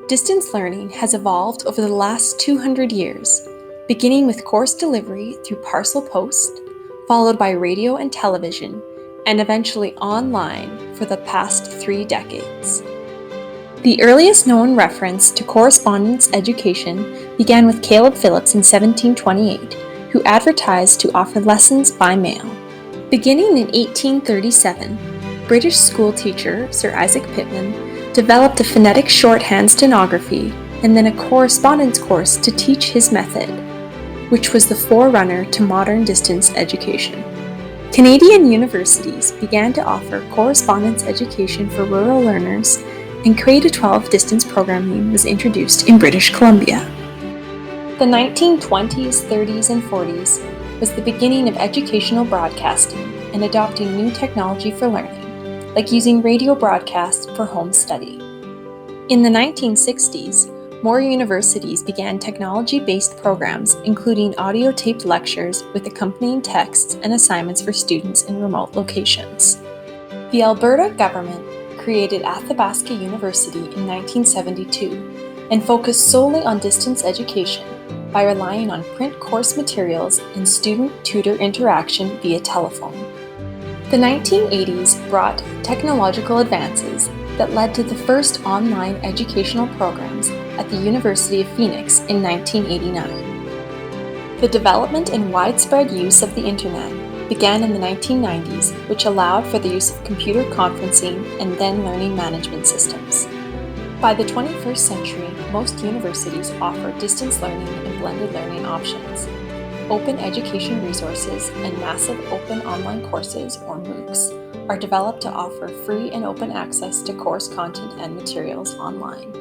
Distance learning has evolved over the last 200 years, beginning with course delivery through parcel post, followed by radio and television, and eventually online for the past 3 decades. The earliest known reference to correspondence education began with Caleb Phillips in 1728, who advertised to offer lessons by mail. Beginning in 1837, British schoolteacher Sir Isaac Pitman developed a phonetic shorthand stenography and then a correspondence course to teach his method, which was the forerunner to modern distance education. Canadian universities began to offer correspondence education for rural learners, and K-12 distance programming was introduced in British Columbia. The 1920s, 30s, and 40s was the beginning of educational broadcasting and adopting new technology for learning, like using radio broadcasts for home study. In the 1960s, more universities began technology-based programs including audio-taped lectures with accompanying texts and assignments for students in remote locations. The Alberta government created Athabasca University in 1972 and focused solely on distance education by relying on print course materials and student-tutor interaction via telephone. The 1980s brought technological advances that led to the first online educational programs at the University of Phoenix in 1989. The development and widespread use of the Internet began in the 1990s, which allowed for the use of computer conferencing and then learning management systems. By the 21st century, most universities offer distance learning and blended learning options. Open education resources and massive open online courses, or MOOCs, are developed to offer free and open access to course content and materials online.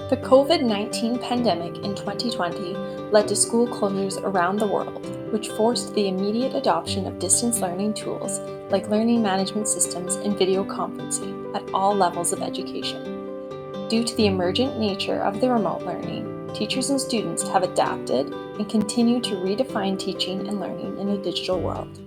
The COVID-19 pandemic in 2020 led to school closures around the world, which forced the immediate adoption of distance learning tools like learning management systems and video conferencing at all levels of education. Due to the emergent nature of the remote learning, teachers and students have adapted and continue to redefine teaching and learning in a digital world.